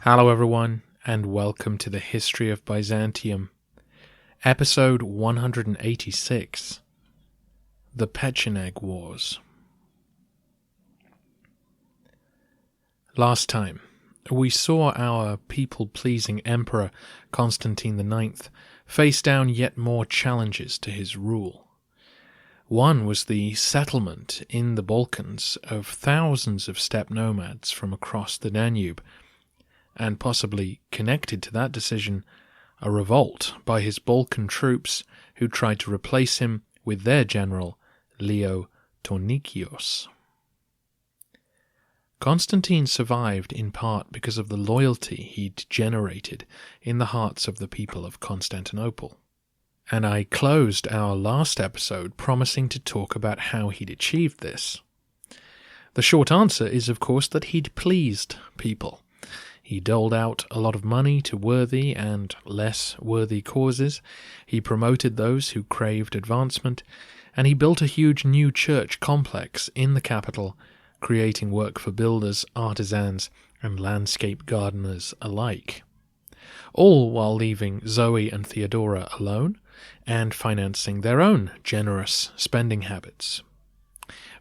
Hello everyone, and welcome to the History of Byzantium, episode 186, The Pecheneg Wars. Last time, we saw our people-pleasing emperor Constantine IX face down yet more challenges to his rule. One was the settlement in the Balkans of thousands of steppe nomads from across the Danube, and possibly connected to that decision, a revolt by his Balkan troops who tried to replace him with their general, Leo Tornikios. Constantine survived in part because of the loyalty he'd generated in the hearts of the people of Constantinople. And I closed our last episode promising to talk about how he'd achieved this. The short answer is, of course, that he'd pleased people. He doled out a lot of money to worthy and less worthy causes, he promoted those who craved advancement, and he built a huge new church complex in the capital, creating work for builders, artisans, and landscape gardeners alike. All while leaving Zoe and Theodora alone, and financing their own generous spending habits.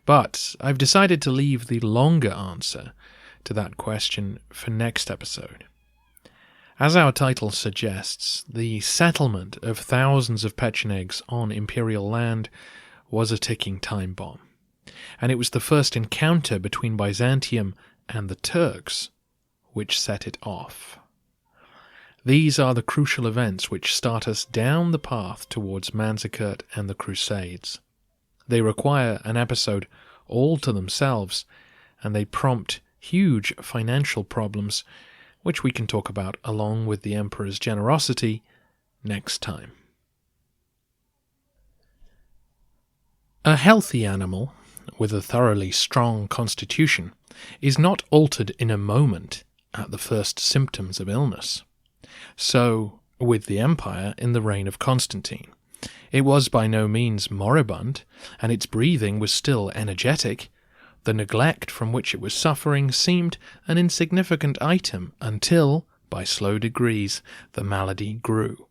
But I've decided to leave the longer answer to that question for next episode. As our title suggests, the settlement of thousands of Pechenegs on imperial land was a ticking time bomb, and it was the first encounter between Byzantium and the Turks which set it off. These are the crucial events which start us down the path towards Manzikert and the Crusades. They require an episode all to themselves, and they prompt huge financial problems, which we can talk about along with the emperor's generosity next time. A healthy animal, with a thoroughly strong constitution, is not altered in a moment at the first symptoms of illness. So, with the empire in the reign of Constantine, it was by no means moribund, and its breathing was still energetic. The neglect from which it was suffering seemed an insignificant item until, by slow degrees, the malady grew,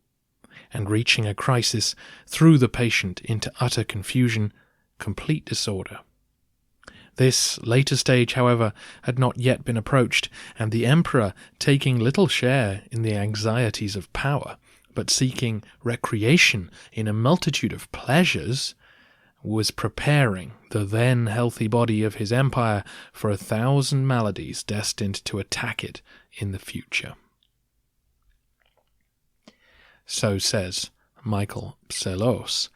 and reaching a crisis, threw the patient into utter confusion, complete disorder. This later stage, however, had not yet been approached, and the emperor, taking little share in the anxieties of power, but seeking recreation in a multitude of pleasures, was preparing the then healthy body of his empire for 1,000 maladies destined to attack it in the future. So says Michael Psellos.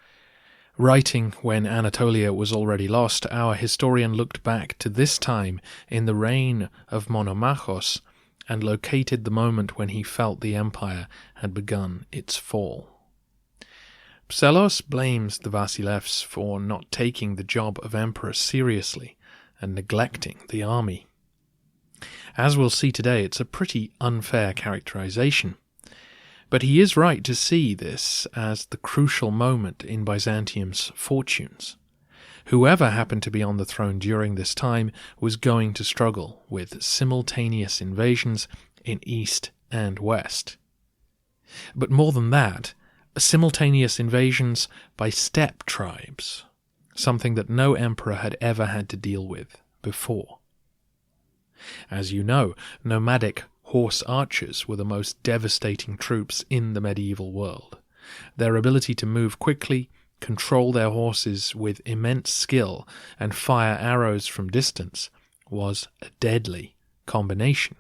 Writing when Anatolia was already lost, our historian looked back to this time in the reign of Monomachos and located the moment when he felt the empire had begun its fall. Psellos blames the Vasilevs for not taking the job of emperor seriously and neglecting the army. As we'll see today, it's a pretty unfair characterization. But he is right to see this as the crucial moment in Byzantium's fortunes. Whoever happened to be on the throne during this time was going to struggle with simultaneous invasions in east and west. But more than that, simultaneous invasions by steppe tribes, something that no emperor had ever had to deal with before. As you know, nomadic horse archers were the most devastating troops in the medieval world. Their ability to move quickly, control their horses with immense skill, and fire arrows from distance was a deadly combination.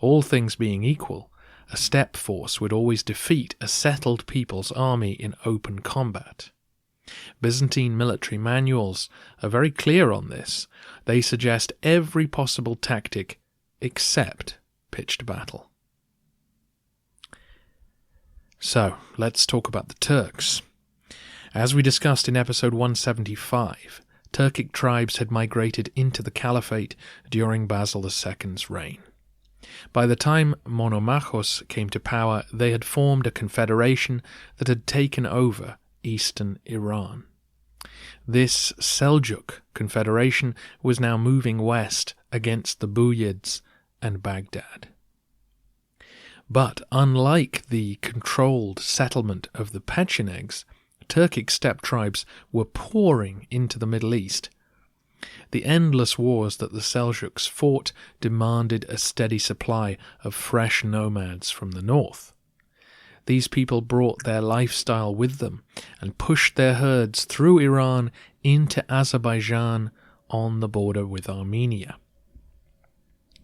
All things being equal, a steppe force would always defeat a settled people's army in open combat. Byzantine military manuals are very clear on this. They suggest every possible tactic except pitched battle. So, let's talk about the Turks. As we discussed in episode 175, Turkic tribes had migrated into the Caliphate during Basil II's reign. By the time Monomachos came to power, they had formed a confederation that had taken over eastern Iran. This Seljuk confederation was now moving west against the Buyids and Baghdad. But unlike the controlled settlement of the Pechenegs, Turkic steppe tribes were pouring into the Middle East. The endless wars that the Seljuks fought demanded a steady supply of fresh nomads from the north. These people brought their lifestyle with them and pushed their herds through Iran into Azerbaijan on the border with Armenia.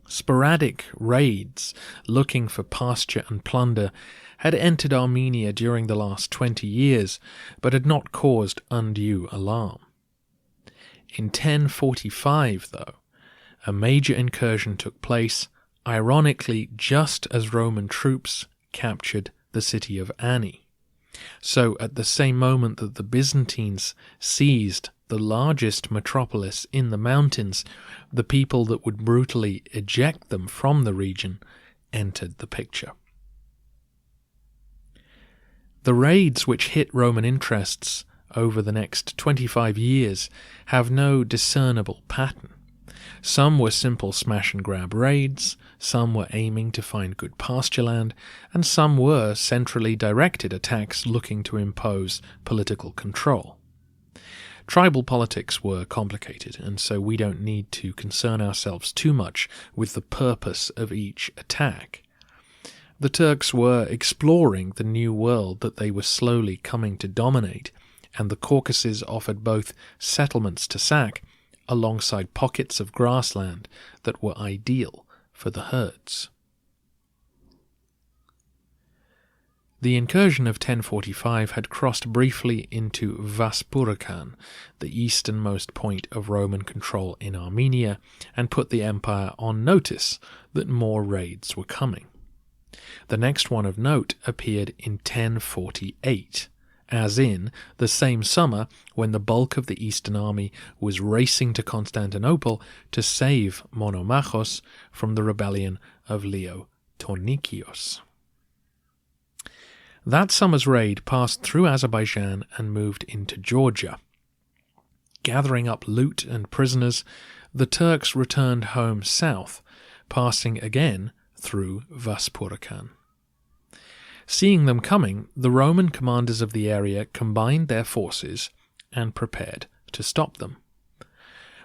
Sporadic raids looking for pasture and plunder had entered Armenia during the last 20 years, but had not caused undue alarm. In 1045, though, a major incursion took place, ironically just as Roman troops captured the city of Ani. So at the same moment that the Byzantines seized the largest metropolis in the mountains, the people that would brutally eject them from the region entered the picture. The raids which hit Roman interests over the next 25 years have no discernible pattern. Some were simple smash-and-grab raids, some were aiming to find good pasture land, and some were centrally directed attacks looking to impose political control. Tribal politics were complicated, and so we don't need to concern ourselves too much with the purpose of each attack. The Turks were exploring the new world that they were slowly coming to dominate, and the Caucasus offered both settlements to sack alongside pockets of grassland that were ideal for the herds. The incursion of 1045 had crossed briefly into Vaspurakan, the easternmost point of Roman control in Armenia, and put the empire on notice that more raids were coming. The next one of note appeared in 1048, as in the same summer when the bulk of the Eastern army was racing to Constantinople to save Monomachos from the rebellion of Leo Tornikios. That summer's raid passed through Azerbaijan and moved into Georgia. Gathering up loot and prisoners, the Turks returned home south, passing again through Vaspurakan. Seeing them coming, the Roman commanders of the area combined their forces and prepared to stop them.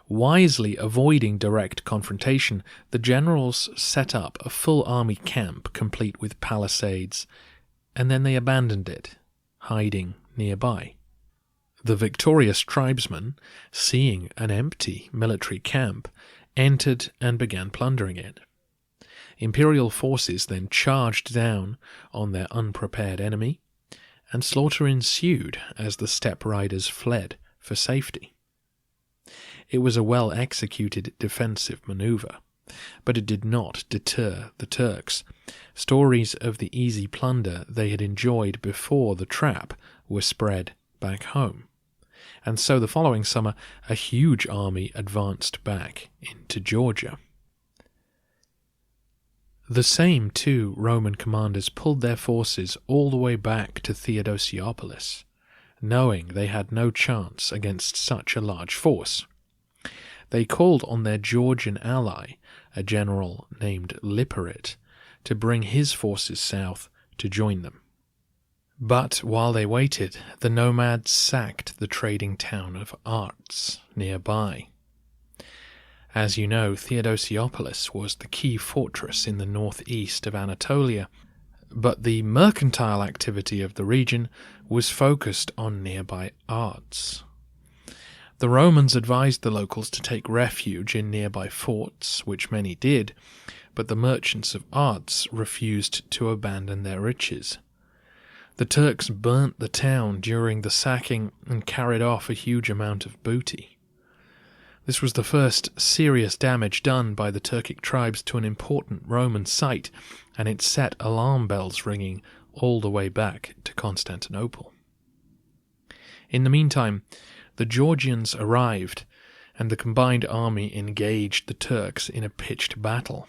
Wisely avoiding direct confrontation, the generals set up a full army camp complete with palisades, and then they abandoned it, hiding nearby. The victorious tribesmen, seeing an empty military camp, entered and began plundering it. Imperial forces then charged down on their unprepared enemy, and slaughter ensued as the steppe riders fled for safety. It was a well-executed defensive maneuver, but it did not deter the Turks. Stories of the easy plunder they had enjoyed before the trap were spread back home, and so the following summer a huge army advanced back into Georgia. The same two Roman commanders pulled their forces all the way back to Theodosiopolis, knowing they had no chance against such a large force. They called on their Georgian ally, a general named Liparit, to bring his forces south to join them. But while they waited, the nomads sacked the trading town of Arts nearby. As you know, Theodosiopolis was the key fortress in the northeast of Anatolia, but the mercantile activity of the region was focused on nearby Arts. The Romans advised the locals to take refuge in nearby forts, which many did, but the merchants of Arts refused to abandon their riches. The Turks burnt the town during the sacking and carried off a huge amount of booty. This was the first serious damage done by the Turkic tribes to an important Roman site, and it set alarm bells ringing all the way back to Constantinople. In the meantime, the Georgians arrived, and the combined army engaged the Turks in a pitched battle.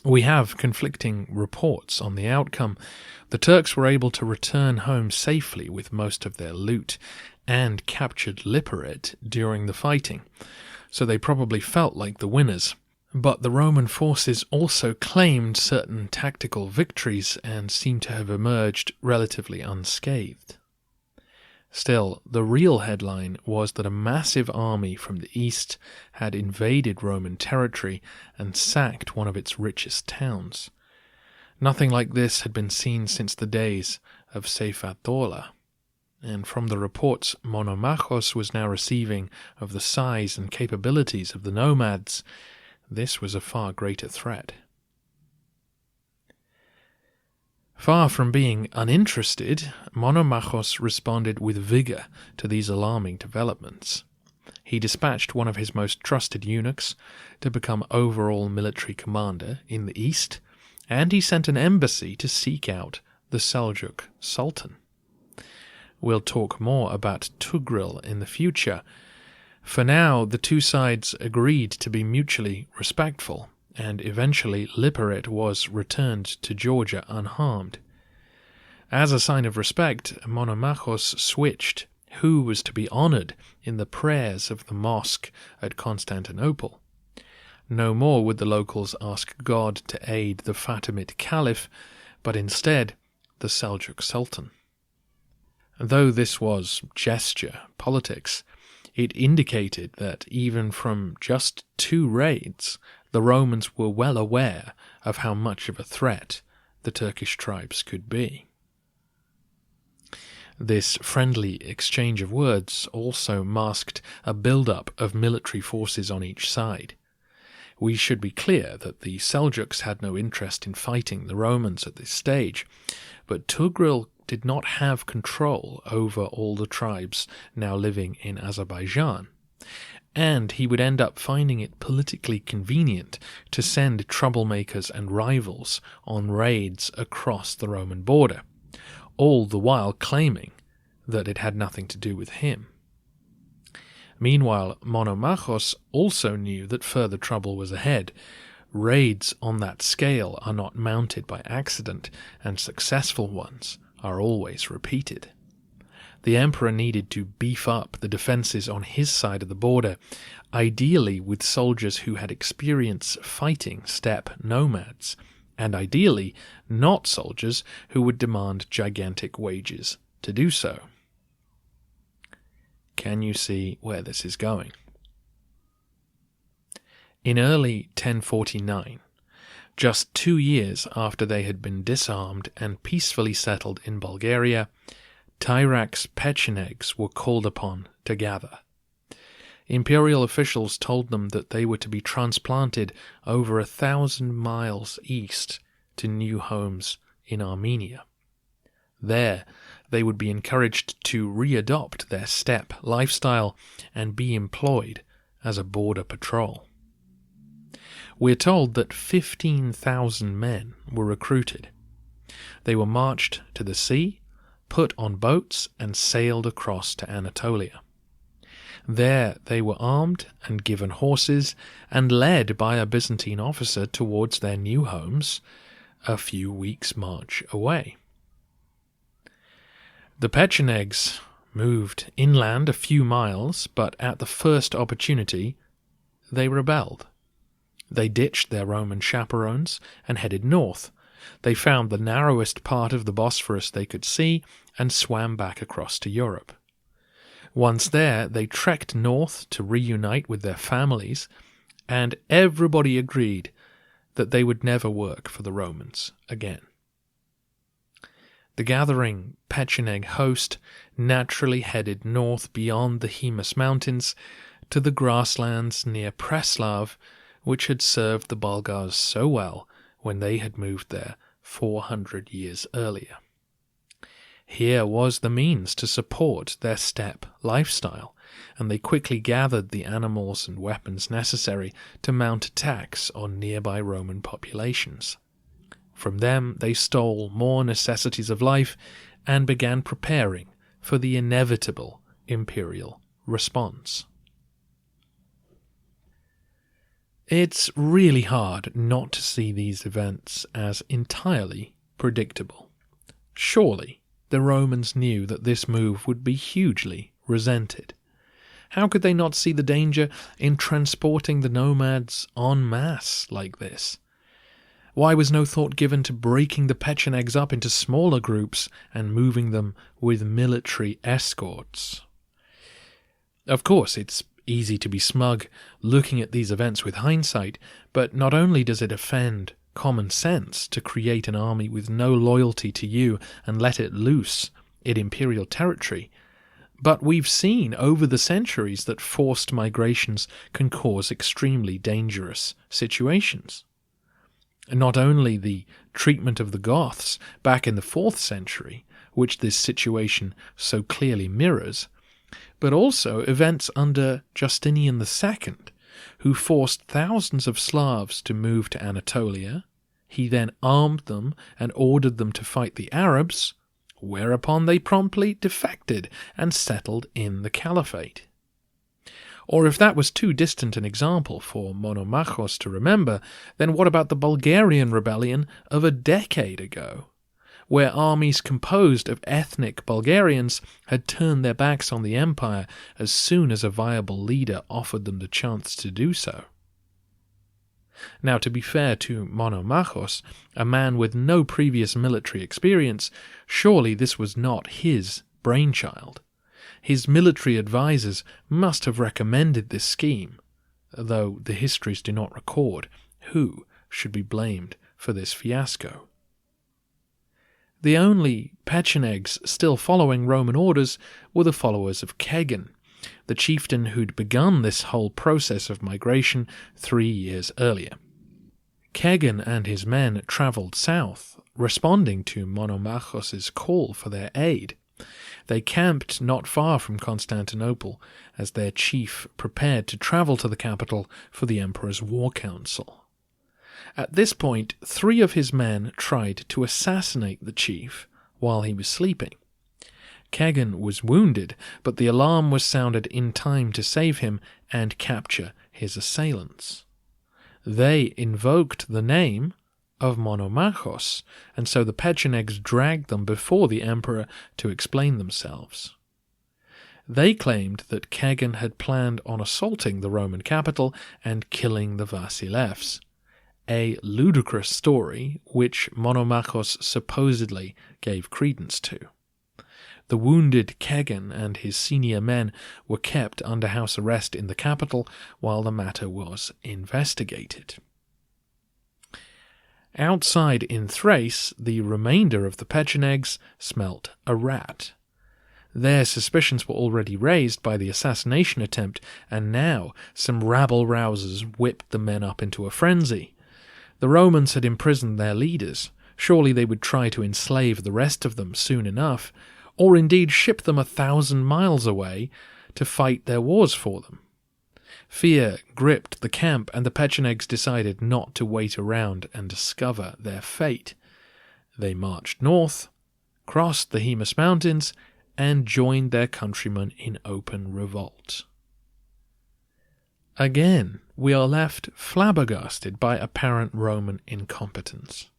We have conflicting reports on the outcome. The Turks were able to return home safely with most of their loot, and captured Liparit during the fighting, so they probably felt like the winners. But the Roman forces also claimed certain tactical victories and seem to have emerged relatively unscathed. Still, the real headline was that a massive army from the east had invaded Roman territory and sacked one of its richest towns. Nothing like this had been seen since the days of Seyf-ad-Dawla, and from the reports Monomachos was now receiving of the size and capabilities of the nomads, this was a far greater threat. Far from being uninterested, Monomachos responded with vigour to these alarming developments. He dispatched one of his most trusted eunuchs to become overall military commander in the east, and he sent an embassy to seek out the Seljuk Sultan. We'll talk more about Tugril in the future. For now, the two sides agreed to be mutually respectful, and eventually Liparit was returned to Georgia unharmed. As a sign of respect, Monomachos switched who was to be honoured in the prayers of the mosque at Constantinople. No more would the locals ask God to aid the Fatimid Caliph, but instead the Seljuk Sultan. Though this was gesture politics, it indicated that even from just 2 raids, the Romans were well aware of how much of a threat the Turkish tribes could be. This friendly exchange of words also masked a build-up of military forces on each side. We should be clear that the Seljuks had no interest in fighting the Romans at this stage, but Tugril did not have control over all the tribes now living in Azerbaijan, and he would end up finding it politically convenient to send troublemakers and rivals on raids across the Roman border, all the while claiming that it had nothing to do with him. Meanwhile, Monomachos also knew that further trouble was ahead. Raids on that scale are not mounted by accident, and successful ones are always repeated. The emperor needed to beef up the defences on his side of the border, ideally with soldiers who had experience fighting steppe nomads, and ideally not soldiers who would demand gigantic wages to do so. Can you see where this is going? In early 1049, just 2 years after they had been disarmed and peacefully settled in Bulgaria, Tyrak's Pechenegs were called upon to gather. Imperial officials told them that they were to be transplanted over 1,000 miles east to new homes in Armenia. There, they would be encouraged to readopt their steppe lifestyle and be employed as a border patrol. We're told that 15,000 men were recruited. They were marched to the sea, put on boats, and sailed across to Anatolia. There they were armed and given horses and led by a Byzantine officer towards their new homes, a few weeks' march away. The Pechenegs moved inland a few miles, but at the first opportunity they rebelled. They ditched their Roman chaperones and headed north. They found the narrowest part of the Bosphorus they could see and swam back across to Europe. Once there, they trekked north to reunite with their families, and everybody agreed that they would never work for the Romans again. The gathering Pecheneg host naturally headed north beyond the Hemus Mountains to the grasslands near Preslav, which had served the Bulgars so well when they had moved there 400 years earlier. Here was the means to support their steppe lifestyle, and they quickly gathered the animals and weapons necessary to mount attacks on nearby Roman populations. From them they stole more necessities of life and began preparing for the inevitable imperial response. It's really hard not to see these events as entirely predictable. Surely the Romans knew that this move would be hugely resented. How could they not see the danger in transporting the nomads en masse like this? Why was no thought given to breaking the Pechenegs up into smaller groups and moving them with military escorts? Of course, it's easy to be smug looking at these events with hindsight, but not only does it offend common sense to create an army with no loyalty to you and let it loose in imperial territory, but we've seen over the centuries that forced migrations can cause extremely dangerous situations. Not only the treatment of the Goths back in the 4th century, which this situation so clearly mirrors, but also events under Justinian II, who forced thousands of Slavs to move to Anatolia. He then armed them and ordered them to fight the Arabs, whereupon they promptly defected and settled in the Caliphate. Or if that was too distant an example for Monomachos to remember, then what about the Bulgarian rebellion of a decade ago, where armies composed of ethnic Bulgarians had turned their backs on the empire as soon as a viable leader offered them the chance to do so? Now, to be fair to Monomachos, a man with no previous military experience, surely this was not his brainchild. His military advisers must have recommended this scheme, though the histories do not record who should be blamed for this fiasco. The only Pechenegs still following Roman orders were the followers of Kegan, the chieftain who'd begun this whole process of migration 3 years earlier. Kegan and his men travelled south, responding to Monomachos' call for their aid. They camped not far from Constantinople as their chief prepared to travel to the capital for the emperor's war council. At this point, 3 of his men tried to assassinate the chief while he was sleeping. Kegan was wounded, but the alarm was sounded in time to save him and capture his assailants. They invoked the name of Monomachos, and so the Pechenegs dragged them before the emperor to explain themselves. They claimed that Kegan had planned on assaulting the Roman capital and killing the Vasilevs, a ludicrous story which Monomachos supposedly gave credence to. The wounded Kegan and his senior men were kept under house arrest in the capital while the matter was investigated. Outside in Thrace, the remainder of the Pechenegs smelt a rat. Their suspicions were already raised by the assassination attempt, and now some rabble-rousers whipped the men up into a frenzy. The Romans had imprisoned their leaders. Surely they would try to enslave the rest of them soon enough, or indeed ship them 1,000 miles away to fight their wars for them. Fear gripped the camp, and the Pechenegs decided not to wait around and discover their fate. They marched north, crossed the Haemus Mountains, and joined their countrymen in open revolt. Again, we are left flabbergasted by apparent Roman incompetence.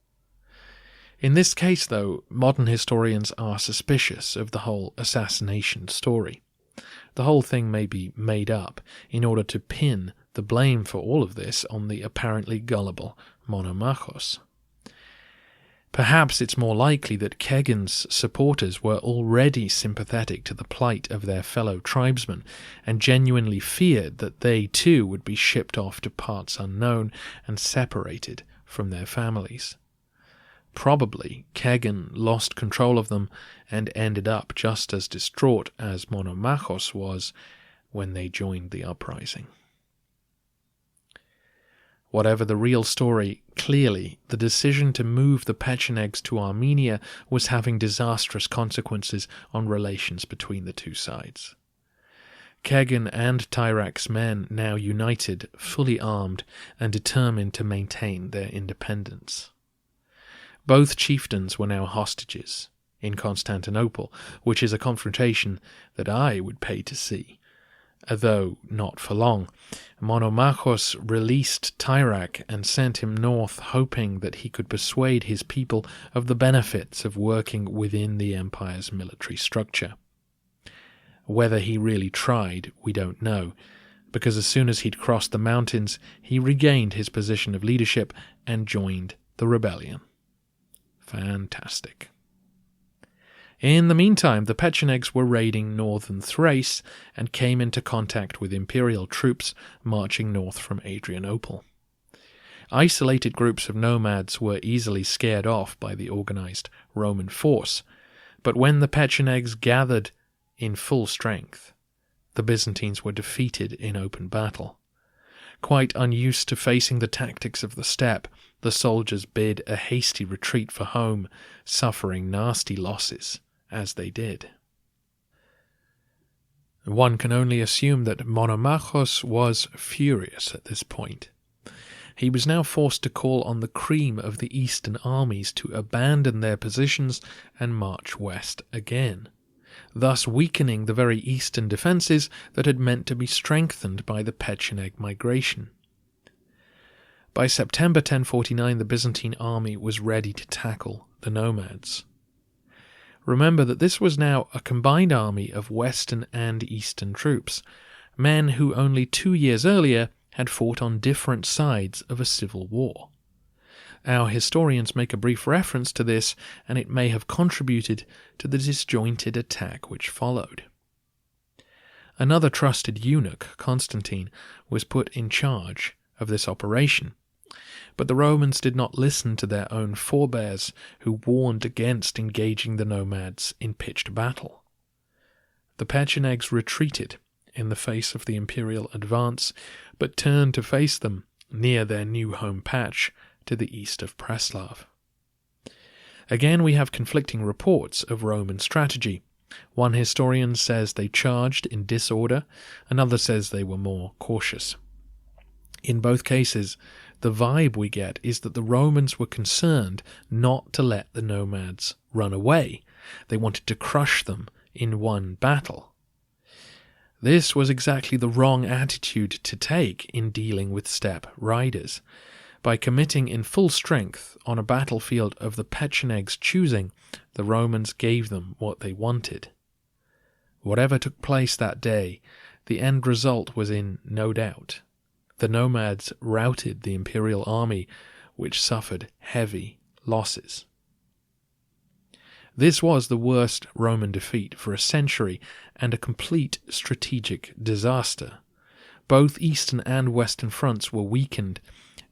In this case, though, modern historians are suspicious of the whole assassination story. The whole thing may be made up in order to pin the blame for all of this on the apparently gullible Monomachos. Perhaps it's more likely that Kegan's supporters were already sympathetic to the plight of their fellow tribesmen and genuinely feared that they too would be shipped off to parts unknown and separated from their families. Probably Kegan lost control of them and ended up just as distraught as Monomachos was when they joined the uprising. Whatever the real story, clearly the decision to move the Pechenegs to Armenia was having disastrous consequences on relations between the two sides. Kegan and Tyrak's men, now united, fully armed, and determined to maintain their independence. Both chieftains were now hostages in Constantinople, which is a confrontation that I would pay to see. Though not for long, Monomachos released Tyrak and sent him north, hoping that he could persuade his people of the benefits of working within the empire's military structure. Whether he really tried, we don't know, because as soon as he'd crossed the mountains, he regained his position of leadership and joined the rebellion. Fantastic. In the meantime, the Pechenegs were raiding northern Thrace and came into contact with imperial troops marching north from Adrianople. Isolated groups of nomads were easily scared off by the organized Roman force, but when the Pechenegs gathered in full strength, the Byzantines were defeated in open battle. Quite unused to facing the tactics of the steppe, the soldiers bid a hasty retreat for home, suffering nasty losses as they did. One can only assume that Monomachos was furious at this point. He was now forced to call on the cream of the eastern armies to abandon their positions and march west again, thus weakening the very eastern defences that had meant to be strengthened by the Pecheneg migration. By September 1049, the Byzantine army was ready to tackle the nomads. Remember that this was now a combined army of western and eastern troops, men who only 2 years earlier had fought on different sides of a civil war. Our historians make a brief reference to this, and it may have contributed to the disjointed attack which followed. Another trusted eunuch, Constantine, was put in charge of this operation, but the Romans did not listen to their own forebears who warned against engaging the nomads in pitched battle. The Pechenegs retreated in the face of the imperial advance, but turned to face them near their new home patch to the east of Preslav. Again, we have conflicting reports of Roman strategy. One historian says they charged in disorder, another says they were more cautious. In both cases, the vibe we get is that the Romans were concerned not to let the nomads run away. They wanted to crush them in one battle. This was exactly the wrong attitude to take in dealing with steppe riders. By committing in full strength on a battlefield of the Pechenegs' choosing, the Romans gave them what they wanted. Whatever took place that day, the end result was in no doubt. The nomads routed the imperial army, which suffered heavy losses. This was the worst Roman defeat for a century and a complete strategic disaster. Both eastern and western fronts were weakened,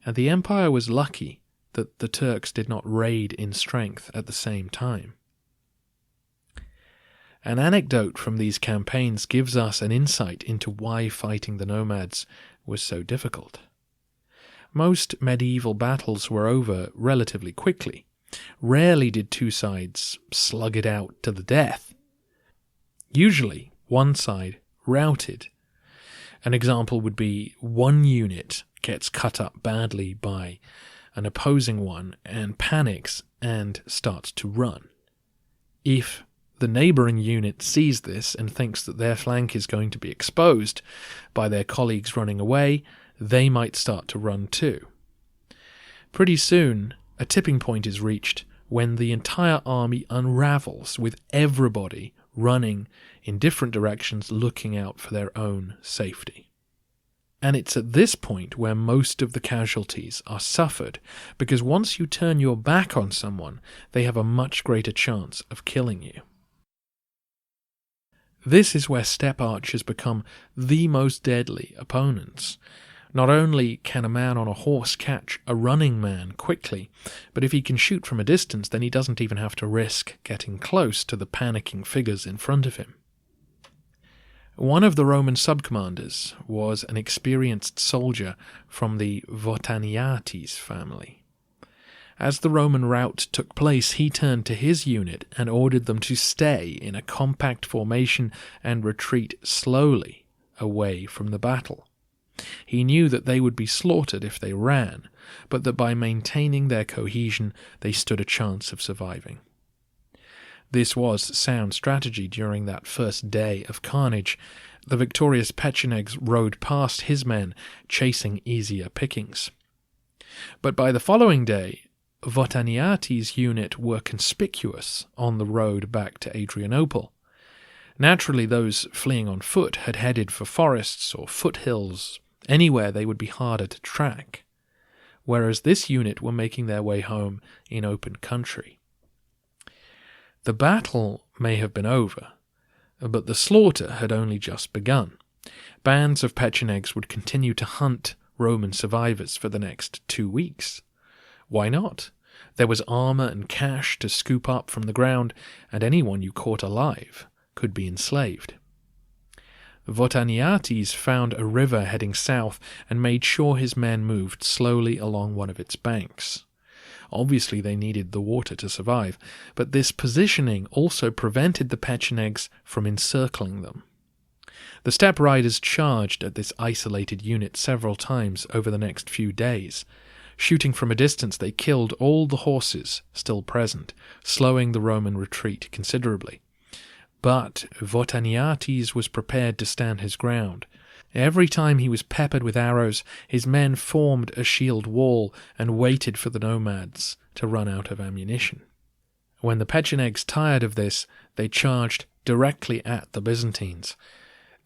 and the empire was lucky that the Turks did not raid in strength at the same time. An anecdote from these campaigns gives us an insight into why fighting the nomads was so difficult. Most medieval battles were over relatively quickly. Rarely did two sides slug it out to the death. Usually, one side routed. An example would be one unit gets cut up badly by an opposing one and panics and starts to run. If the neighbouring unit sees this and thinks that their flank is going to be exposed by their colleagues running away, they might start to run too. Pretty soon, a tipping point is reached when the entire army unravels, with everybody running in different directions looking out for their own safety. And it's at this point where most of the casualties are suffered, because once you turn your back on someone, they have a much greater chance of killing you. This is where steppe archers become the most deadly opponents. Not only can a man on a horse catch a running man quickly, but if he can shoot from a distance, then he doesn't even have to risk getting close to the panicking figures in front of him. One of the Roman subcommanders was an experienced soldier from the Votaniates family. As the Roman rout took place, he turned to his unit and ordered them to stay in a compact formation and retreat slowly away from the battle. He knew that they would be slaughtered if they ran, but that by maintaining their cohesion they stood a chance of surviving. This was sound strategy during that first day of carnage. The victorious Pechenegs rode past his men, chasing easier pickings. But by the following day, Votaniates' unit were conspicuous on the road back to Adrianople. Naturally, those fleeing on foot had headed for forests or foothills, anywhere they would be harder to track, whereas this unit were making their way home in open country. The battle may have been over, but the slaughter had only just begun. Bands of Pechenegs would continue to hunt Roman survivors for the next 2 weeks. Why not? There was armor and cash to scoop up from the ground, and anyone you caught alive could be enslaved. Votaniates found a river heading south and made sure his men moved slowly along one of its banks. Obviously they needed the water to survive, but this positioning also prevented the Pechenegs from encircling them. The steppe riders charged at this isolated unit several times over the next few days. Shooting from a distance, they killed all the horses still present, slowing the Roman retreat considerably. But Votaniates was prepared to stand his ground. Every time he was peppered with arrows, his men formed a shield wall and waited for the nomads to run out of ammunition. When the Pechenegs tired of this, they charged directly at the Byzantines.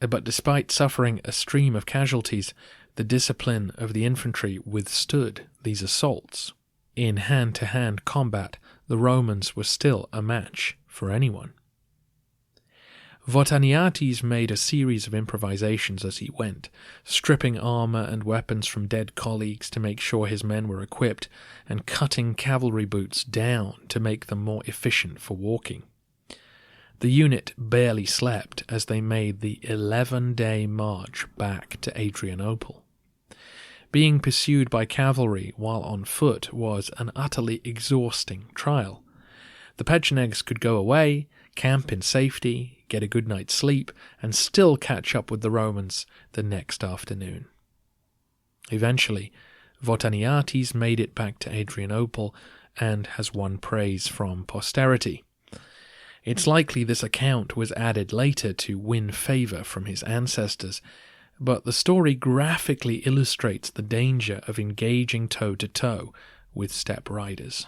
But despite suffering a stream of casualties, the discipline of the infantry withstood these assaults. In hand-to-hand combat, the Romans were still a match for anyone. Votaniates made a series of improvisations as he went, stripping armor and weapons from dead colleagues to make sure his men were equipped, and cutting cavalry boots down to make them more efficient for walking. The unit barely slept as they made the 11-day march back to Adrianople. Being pursued by cavalry while on foot was an utterly exhausting trial. The Pechenegs could go away, camp in safety, get a good night's sleep, and still catch up with the Romans the next afternoon. Eventually, Votaniates made it back to Adrianople and has won praise from posterity. It's likely this account was added later to win favour from his ancestors, but the story graphically illustrates the danger of engaging toe-to-toe with steppe riders.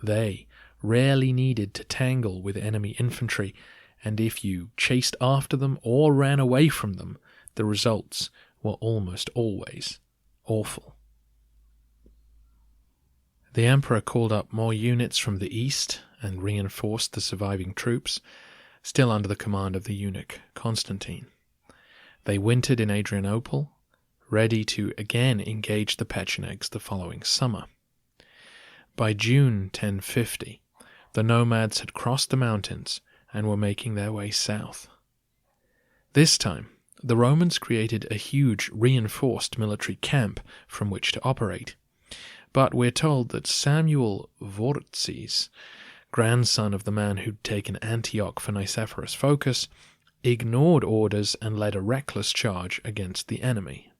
They rarely needed to tangle with enemy infantry, and if you chased after them or ran away from them, the results were almost always awful. The emperor called up more units from the east and reinforced the surviving troops, still under the command of the eunuch Constantine. They wintered in Adrianople, ready to again engage the Pechenegs the following summer. By June 1050, the nomads had crossed the mountains and were making their way south. This time, the Romans created a huge reinforced military camp from which to operate, but we're told that Samuel Vortzes, grandson of the man who'd taken Antioch for Nicephorus Phocas, ignored orders and led a reckless charge against the enemy.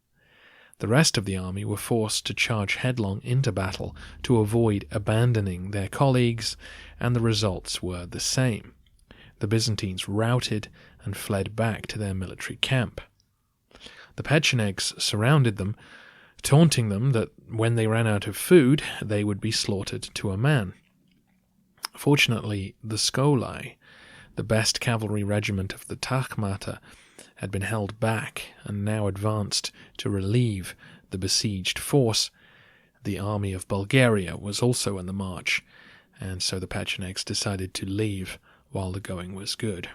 The rest of the army were forced to charge headlong into battle to avoid abandoning their colleagues, and the results were the same. The Byzantines routed and fled back to their military camp. The Pechenegs surrounded them, taunting them that when they ran out of food, they would be slaughtered to a man. Fortunately, the Scolae, the best cavalry regiment of the Tachmata, had been held back and now advanced to relieve the besieged force. The army of Bulgaria was also on the march, and so the Pechenegs decided to leave while the going was good.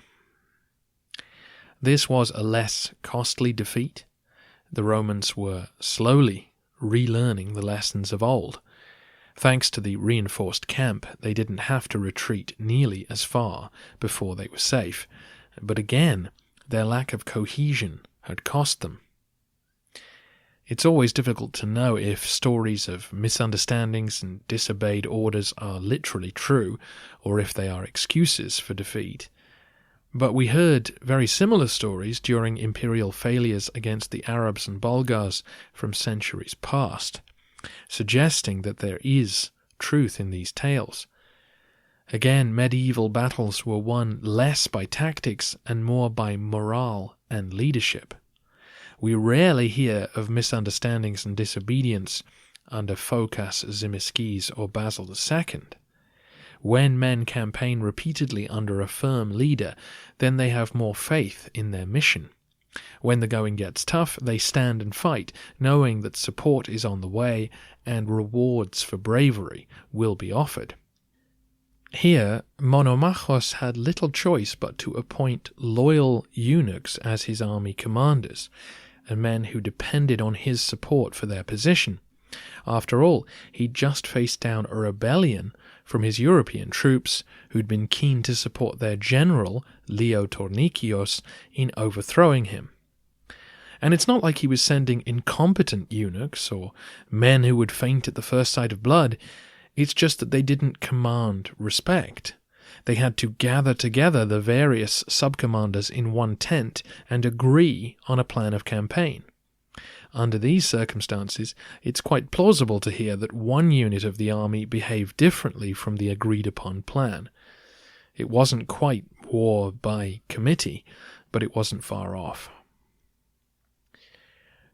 This was a less costly defeat. The Romans were slowly relearning the lessons of old. Thanks to the reinforced camp, they didn't have to retreat nearly as far before they were safe. But again, their lack of cohesion had cost them. It's always difficult to know if stories of misunderstandings and disobeyed orders are literally true, or if they are excuses for defeat. But we heard very similar stories during imperial failures against the Arabs and Bulgars from centuries past, suggesting that there is truth in these tales. Again, medieval battles were won less by tactics and more by morale and leadership. We rarely hear of misunderstandings and disobedience under Phocas, Tzimiskes, or Basil II. When men campaign repeatedly under a firm leader, then they have more faith in their mission. When the going gets tough, they stand and fight, knowing that support is on the way and rewards for bravery will be offered. Here, Monomachos had little choice but to appoint loyal eunuchs as his army commanders, and men who depended on his support for their position. After all, he'd just faced down a rebellion from his European troops who'd been keen to support their general, Leo Tornikios, in overthrowing him. And it's not like he was sending incompetent eunuchs or men who would faint at the first sight of blood. It's just that they didn't command respect. They had to gather together the various subcommanders in one tent and agree on a plan of campaign. Under these circumstances, it's quite plausible to hear that one unit of the army behaved differently from the agreed-upon plan. It wasn't quite war by committee, but it wasn't far off.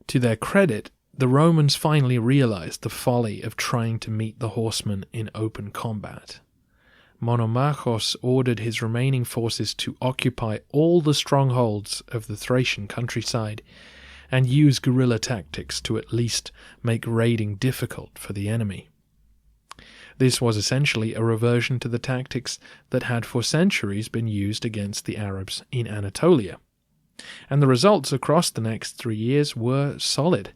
To their credit, the Romans finally realized the folly of trying to meet the horsemen in open combat. Monomachos ordered his remaining forces to occupy all the strongholds of the Thracian countryside and use guerrilla tactics to at least make raiding difficult for the enemy. This was essentially a reversion to the tactics that had for centuries been used against the Arabs in Anatolia. And the results across the next 3 years were solid.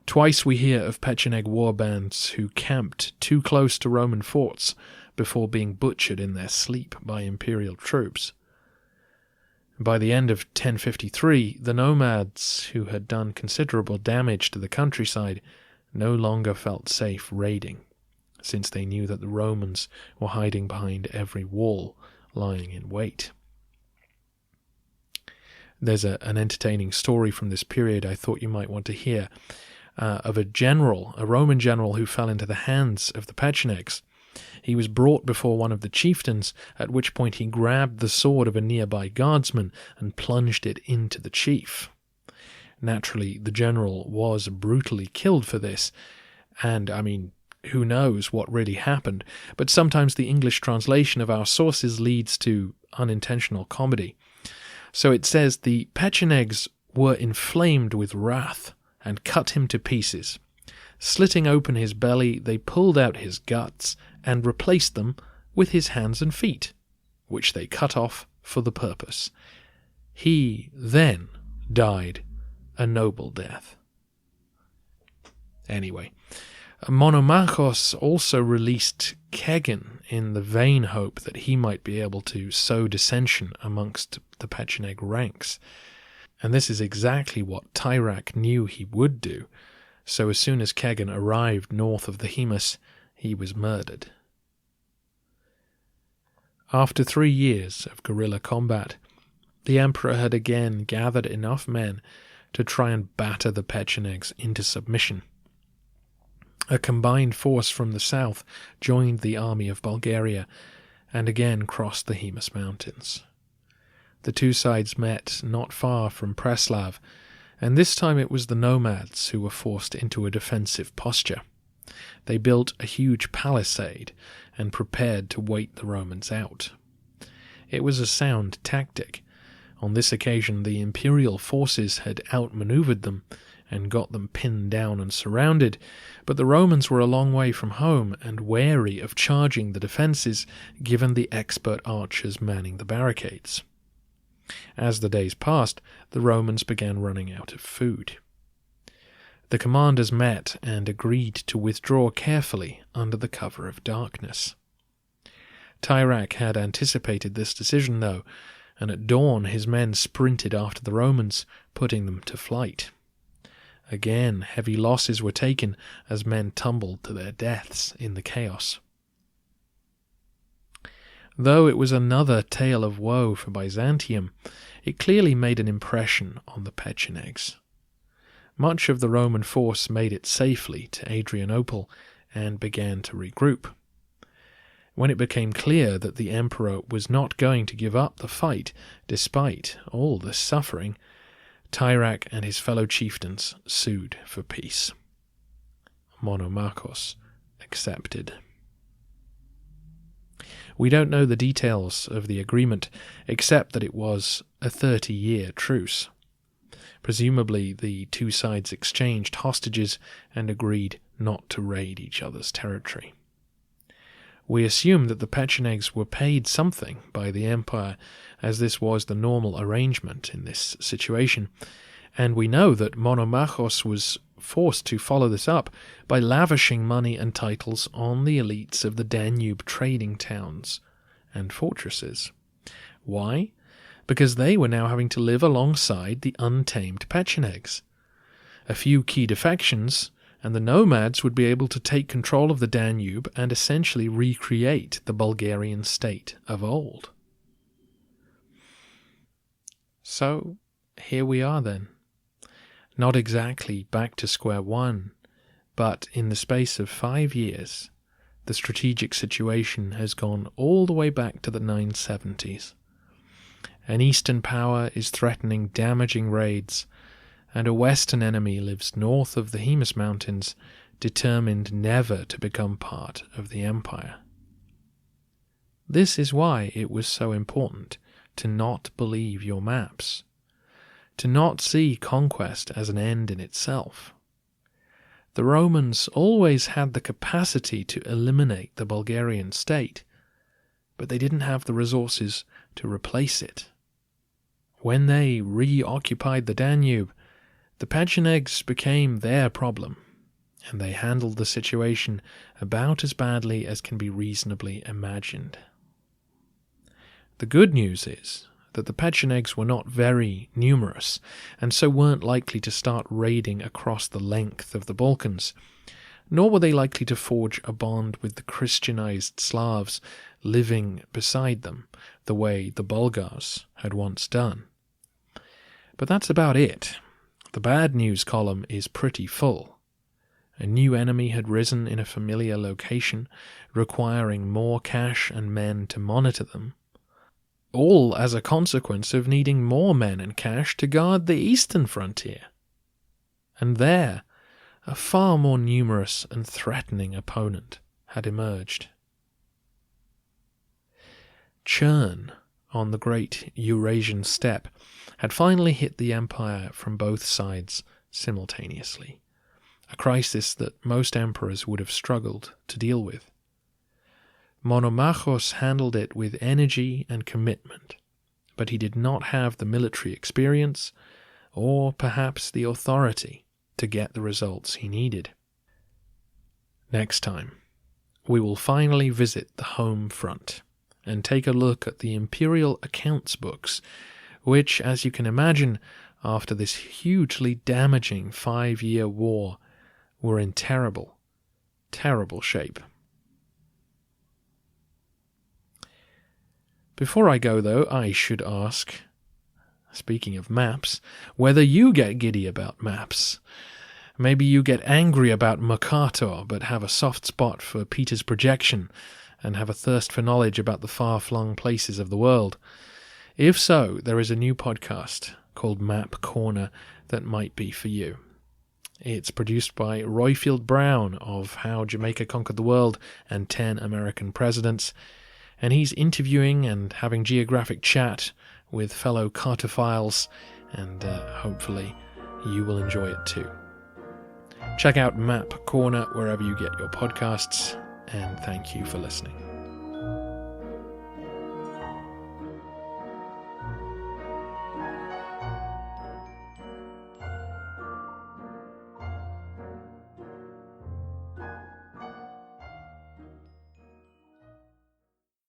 Twice we hear of Pecheneg warbands who camped too close to Roman forts before being butchered in their sleep by imperial troops. By the end of 1053, the nomads, who had done considerable damage to the countryside, no longer felt safe raiding, since they knew that the Romans were hiding behind every wall, lying in wait. There's an entertaining story from this period I thought you might want to hear, of a Roman general who fell into the hands of the Pechenegs. He was brought before one of the chieftains, at which point he grabbed the sword of a nearby guardsman and plunged it into the chief. Naturally, the general was brutally killed for this, and, who knows what really happened, but sometimes the English translation of our sources leads to unintentional comedy. So it says, the Pechenegs were inflamed with wrath and cut him to pieces. Slitting open his belly, they pulled out his guts and replaced them with his hands and feet, which they cut off for the purpose. He then died a noble death. Anyway, Monomachos also released Kegan in the vain hope that he might be able to sow dissension amongst the Pecheneg ranks. And this is exactly what Tyrak knew he would do. So as soon as Kegan arrived north of the Haemus, he was murdered. After 3 years of guerrilla combat, the emperor had again gathered enough men to try and batter the Pechenegs into submission. A combined force from the south joined the army of Bulgaria and again crossed the Haemus mountains. The two sides met not far from Preslav, and this time it was the nomads who were forced into a defensive posture. They built a huge palisade and prepared to wait the Romans out. It was a sound tactic. On this occasion, the imperial forces had outmaneuvered them and got them pinned down and surrounded, but the Romans were a long way from home and wary of charging the defences, given the expert archers manning the barricades. As the days passed, the Romans began running out of food. The commanders met and agreed to withdraw carefully under the cover of darkness. Tyrak had anticipated this decision, though, and at dawn his men sprinted after the Romans, putting them to flight. Again, heavy losses were taken as men tumbled to their deaths in the chaos. Though it was another tale of woe for Byzantium, it clearly made an impression on the Pechenegs. Much of the Roman force made it safely to Adrianople and began to regroup. When it became clear that the emperor was not going to give up the fight despite all the suffering, Tyrak and his fellow chieftains sued for peace. Monomachos accepted. We don't know the details of the agreement, except that it was a 30-year truce. Presumably, the two sides exchanged hostages and agreed not to raid each other's territory. We assume that the Pechenegs were paid something by the empire, as this was the normal arrangement in this situation, and we know that Monomachos was forced to follow this up by lavishing money and titles on the elites of the Danube trading towns and fortresses. Why? Because they were now having to live alongside the untamed Pechenegs. A few key defections, and the nomads would be able to take control of the Danube and essentially recreate the Bulgarian state of old. So, here we are then. Not exactly back to square one, but in the space of 5 years, the strategic situation has gone all the way back to the 970s. An eastern power is threatening damaging raids, and a western enemy lives north of the Hemus Mountains, determined never to become part of the empire. This is why it was so important to not believe your maps, to not see conquest as an end in itself. The Romans always had the capacity to eliminate the Bulgarian state, but they didn't have the resources to replace it. When they reoccupied the Danube, the Pechenegs became their problem, and they handled the situation about as badly as can be reasonably imagined. The good news is that the Pechenegs were not very numerous, and so weren't likely to start raiding across the length of the Balkans, nor were they likely to forge a bond with the Christianized Slavs living beside them, the way the Bulgars had once done. But that's about it. The bad news column is pretty full. A new enemy had risen in a familiar location, requiring more cash and men to monitor them, all as a consequence of needing more men and cash to guard the eastern frontier. And there, a far more numerous and threatening opponent had emerged. Churn on the great Eurasian steppe had finally hit the empire from both sides simultaneously, a crisis that most emperors would have struggled to deal with. Monomachos handled it with energy and commitment, but he did not have the military experience or perhaps the authority to get the results he needed. Next time, we will finally visit the home front and take a look at the imperial accounts books, which, as you can imagine, after this hugely damaging 5-year war, were in terrible, terrible shape. Before I go, though, I should ask, speaking of maps, whether you get giddy about maps. Maybe you get angry about Mercator, but have a soft spot for Peter's projection, and have a thirst for knowledge about the far-flung places of the world. If so, there is a new podcast called Map Corner that might be for you. It's produced by Royfield Brown of How Jamaica Conquered the World and 10 American Presidents, and he's interviewing and having geographic chat with fellow cartophiles, and hopefully you will enjoy it too. Check out Map Corner wherever you get your podcasts, and thank you for listening.